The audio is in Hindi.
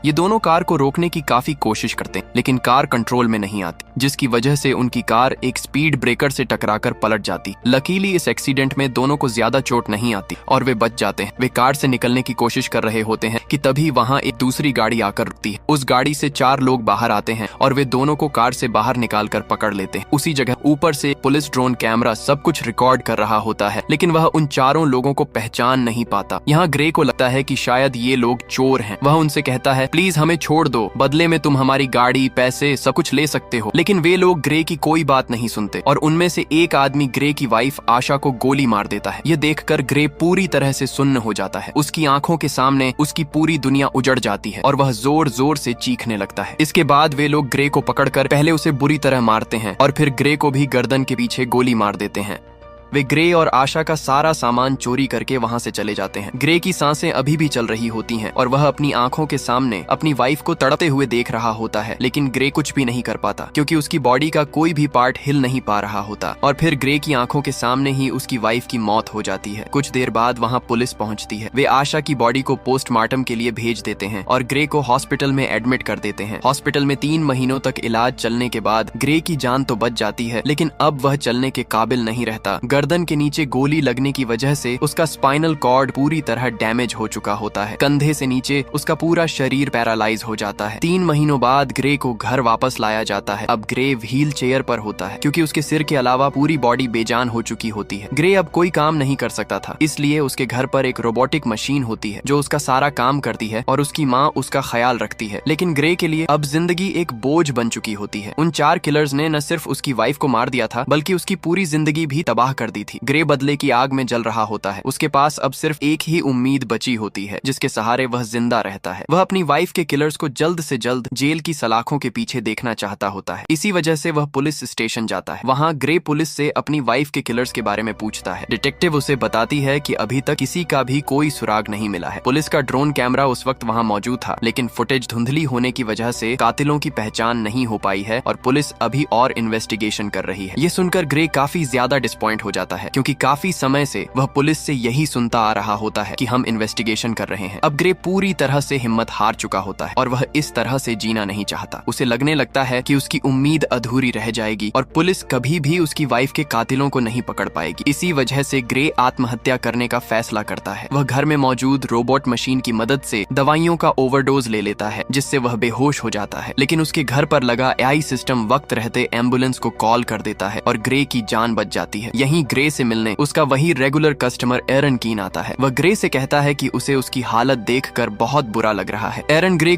ये दोनों कार को रोकने की काफी कोशिश करते हैं, लेकिन कार कंट्रोल में नहीं आती, जिसकी वजह से उनकी कार एक स्पीड ब्रेकर से टकराकर पलट जाती। लकीली इस एक्सीडेंट में दोनों को ज्यादा चोट नहीं आती और वे बच जाते हैं। वे कार से निकलने की कोशिश कर रहे होते हैं कि तभी वहाँ एक दूसरी गाड़ी आकर रुकती है। उस गाड़ी से 4 लोग बाहर आते हैं और वे दोनों को कार से बाहर निकालकर पकड़ लेते हैं। उसी जगह ऊपर से पुलिस ड्रोन कैमरा सब कुछ रिकॉर्ड कर रहा होता है, लेकिन वह उन चारों लोगों को पहचान नहीं पाता। यहाँ ग्रे को लगता है कि शायद ये लोग चोर हैं। वह उनसे कहता है, प्लीज हमें छोड़ दो, बदले में तुम हमारी गाड़ी, पैसे सब कुछ ले सकते हो। लेकिन वे लोग ग्रे की कोई बात नहीं सुनते और उनमें से एक आदमी ग्रे की वाइफ आशा को गोली मार देता है। ये देखकर ग्रे पूरी तरह से सुन्न हो जाता है। उसकी आंखों के सामने उसकी पूरी दुनिया उजड़ जाती है और वह जोर जोर से चीखने लगता है। इसके बाद वे लोग ग्रे को पकड़कर पहले उसे बुरी तरह मारते हैं और फिर ग्रे को भी गर्दन के पीछे गोली मार देते हैं। वे ग्रे और आशा का सारा सामान चोरी करके वहां से चले जाते हैं। ग्रे की सांसें अभी भी चल रही होती हैं और वह अपनी आंखों के सामने अपनी वाइफ को तड़पते हुए देख रहा होता है, लेकिन ग्रे कुछ भी नहीं कर पाता क्योंकि उसकी बॉडी का कोई भी पार्ट हिल नहीं पा रहा होता। और फिर ग्रे की आंखों के सामने ही उसकी वाइफ की मौत हो जाती है। कुछ देर बाद वहां पुलिस पहुंचती है। वे आशा की बॉडी को पोस्टमार्टम के लिए भेज देते हैं और ग्रे को हॉस्पिटल में एडमिट कर देते हैं। हॉस्पिटल में 3 महीनों तक इलाज चलने के बाद ग्रे की जान तो बच जाती है, लेकिन अब वह चलने के काबिल नहीं रहता। गर्दन के नीचे गोली लगने की वजह से उसका स्पाइनल कॉर्ड पूरी तरह डैमेज हो चुका होता है। कंधे से नीचे उसका पूरा शरीर पैरालाइज हो जाता है। 3 महीनों बाद ग्रे को घर वापस लाया जाता है। अब ग्रे व्हील चेयर पर होता है क्योंकि उसके सिर के अलावा पूरी बॉडी बेजान हो चुकी होती है। ग्रे अब कोई काम नहीं कर सकता था, इसलिए उसके घर पर एक रोबोटिक मशीन होती है जो उसका सारा काम करती है और उसकी माँ उसका ख्याल रखती है। लेकिन ग्रे के लिए अब जिंदगी एक बोझ बन चुकी होती है। उन 4 किलर्स ने न सिर्फ उसकी वाइफ को मार दिया था, बल्कि उसकी पूरी जिंदगी भी तबाह कर दी थी। ग्रे बदले की आग में जल रहा होता है। उसके पास अब सिर्फ एक ही उम्मीद बची होती है जिसके सहारे वह जिंदा रहता है। वह अपनी वाइफ के किलर्स को जल्द से जल्द जेल की सलाखों के पीछे देखना चाहता होता है। इसी वजह से वह पुलिस स्टेशन जाता है। वहाँ ग्रे पुलिस से अपनी वाइफ के किलर्स के बारे में पूछता है। डिटेक्टिव उसे बताती है कि अभी तक किसी का भी कोई सुराग नहीं मिला है। पुलिस का ड्रोन कैमरा उस वक्त वहाँ मौजूद था, लेकिन फुटेज धुंधली होने की वजह से कातिलों की पहचान नहीं हो पाई है और पुलिस अभी और इन्वेस्टिगेशन कर रही है। ये सुनकर ग्रे काफी ज्यादा डिसपॉइंट हो जाता है क्योंकि काफी समय से वह पुलिस से यही सुनता आ रहा होता है कि हम इन्वेस्टिगेशन कर रहे हैं। अब ग्रे पूरी तरह से हिम्मत हार चुका होता है और वह इस तरह से जीना नहीं चाहता। उसे लगने लगता है कि उसकी उम्मीद अधूरी रह जाएगी और पुलिस कभी भी उसकी वाइफ के कातिलों को नहीं पकड़ पाएगी। इसी वजह से ग्रे आत्महत्या करने का फैसला करता है। वह घर में मौजूद रोबोट मशीन की मदद से दवाइयों का ओवरडोज ले लेता है, जिससे वह बेहोश हो जाता है। लेकिन उसके घर पर लगा एआई सिस्टम वक्त रहते एम्बुलेंस को कॉल कर देता है और ग्रे की जान बच जाती है। यहीं ग्रे से मिलने उसका वही रेगुलर कस्टमर एरन कीन आता है। वह ग्रे से कहता है कि उसे उसकी हालत देखकर बहुत बुरा लग रहा है। एरन ग्रे